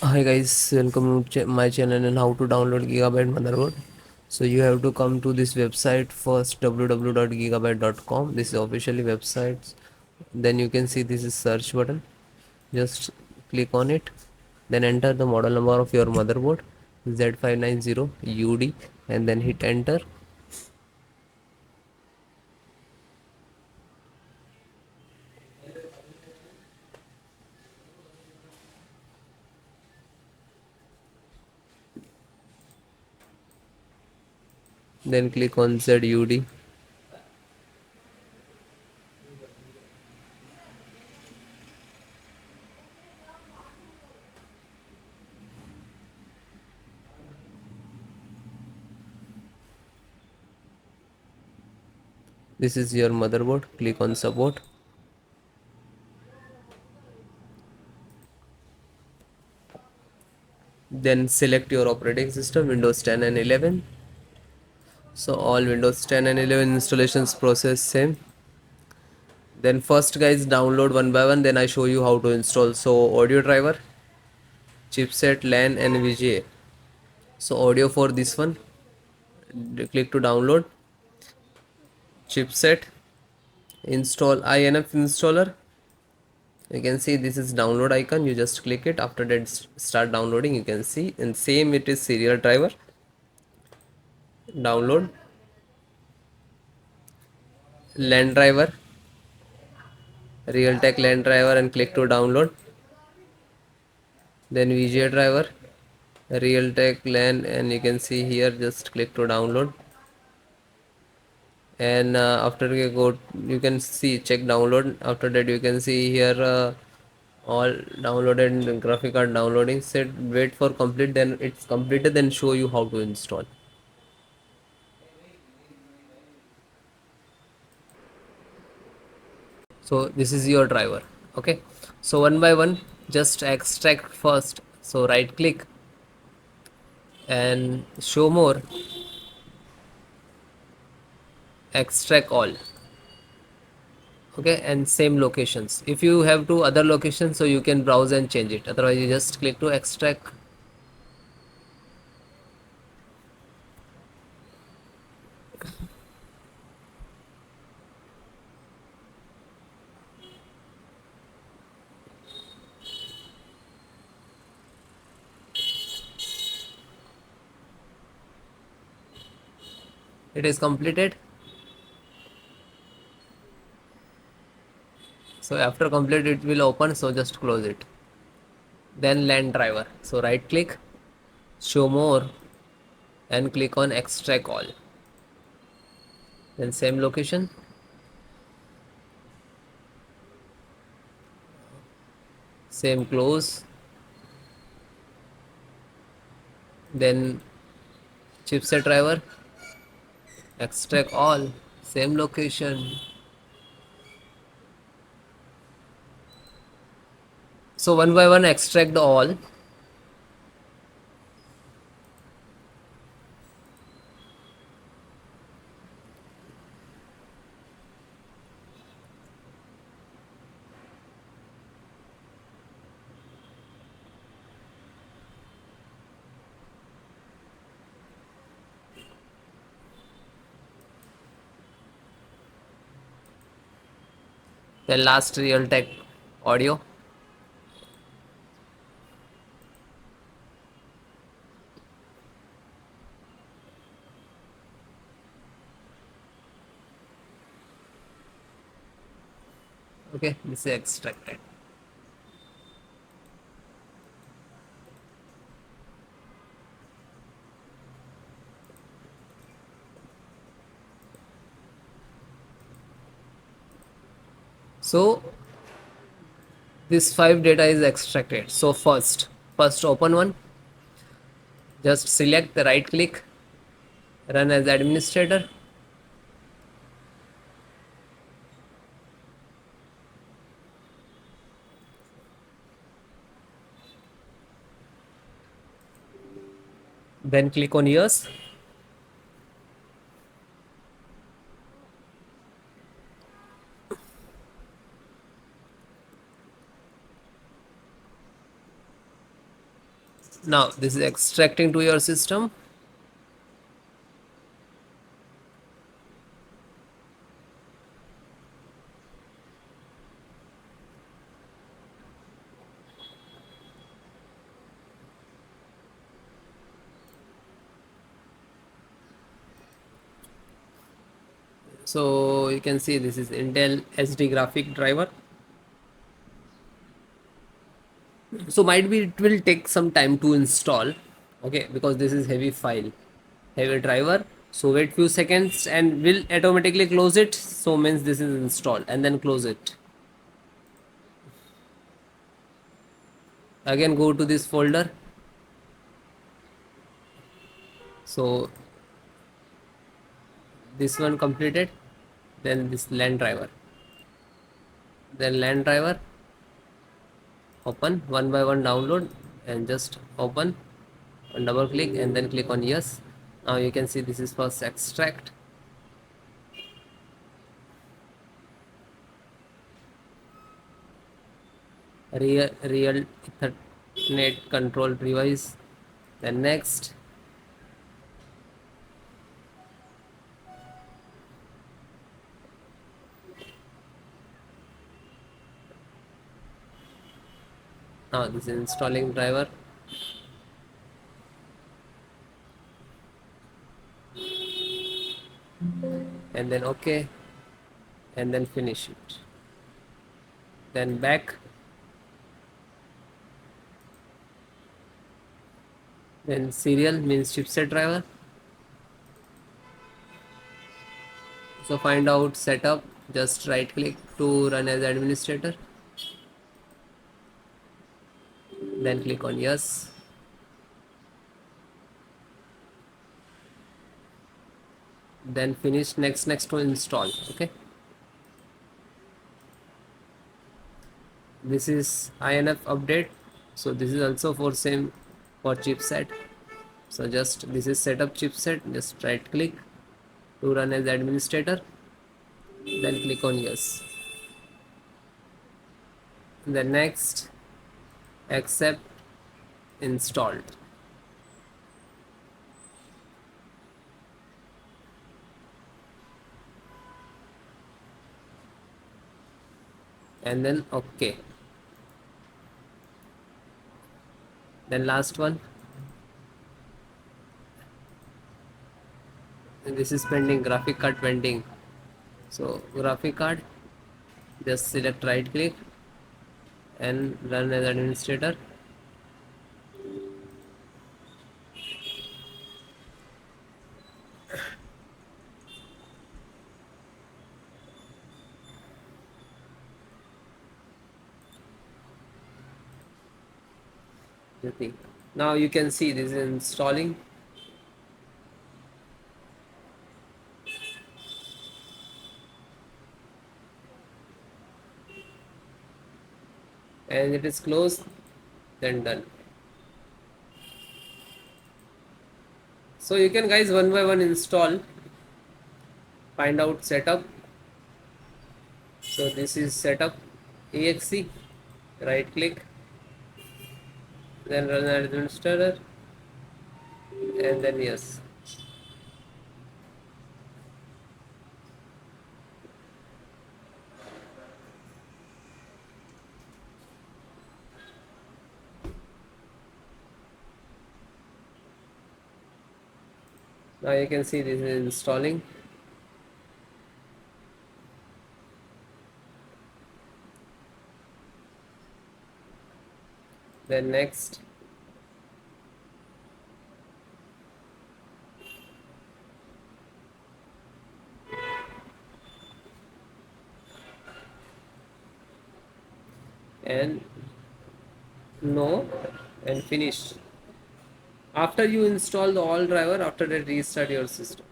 Hi guys, welcome to my channel and how to download Gigabyte motherboard. So you have to come to this website first, www.gigabyte.com. This is officially website. Then you can see this is search button. Just click on it. Then enter the model number of your motherboard Z590 UD and then hit enter. Then click on ZUD. This is your motherboard. Click on support. Then select your operating system Windows 10 and 11. So all Windows 10 and 11 installations process same. Then first guys download one by one, then I show you how to install. So audio driver, chipset, LAN and VGA. So audio for this one, click to download. Chipset, install INF installer. You can see this is download icon, you just click it. After that start downloading, you can see, and same it is serial driver. Download LAN driver, Realtek LAN driver, and click to download. Then VGA driver, Realtek LAN, and you can see here, just click to download. And after you go, you can see check download. After that you can see here all downloaded and graphic card downloading. Set wait for complete, then it's completed, then show you how to install. So this is your driver. Okay, so one by one just extract first. So right click and show more, extract all. Okay, and same locations. If you have two other locations, so you can browse and change it, otherwise you just click to extract. It is completed. So after complete it will open, so just close it. Then LAN driver, so right click, show more, and click on extract all. Then same location, same close. Then chipset driver, extract all, same location. So one by one extract the all. Then last Realtek audio. Okay, this is extracted. So this 5 data is extracted. So first open one, just select the right click, run as administrator. Then click on yes. Now this is extracting to your system. So you can see this is Intel SD graphic driver. So might be it will take some time to install, okay, because this is heavy file, heavy driver. So wait few seconds and will automatically close it. So means this is installed, and then close it. Again go to this folder. So this one completed, then this LAN driver, then LAN driver, open one by one, download, and just open and double click and then click on yes. Now you can see this is first extract. Real Ethernet control device. Then next. Now this is installing driver. And then OK. And then finish it. Then back. Then serial means chipset driver. So find out setup. Just right click to run as administrator. Then click on yes. Then finish next to install. Okay. This is INF update. So this is also for same for chipset. So just this is setup chipset. Just right click to run as administrator. Then click on yes. Then next, accept, installed. And then OK. Then last one. And this is pending, graphic card pending. So graphic card, just select right click and run as administrator. Now you can see this is installing. And it is closed, then done. So you can guys one by one install, find out setup. So this is setup exe, right click, then run as administrator, and then yes. Now you can see this is installing. Then next. And no, and finish. After you install the all driver, after that restart your system.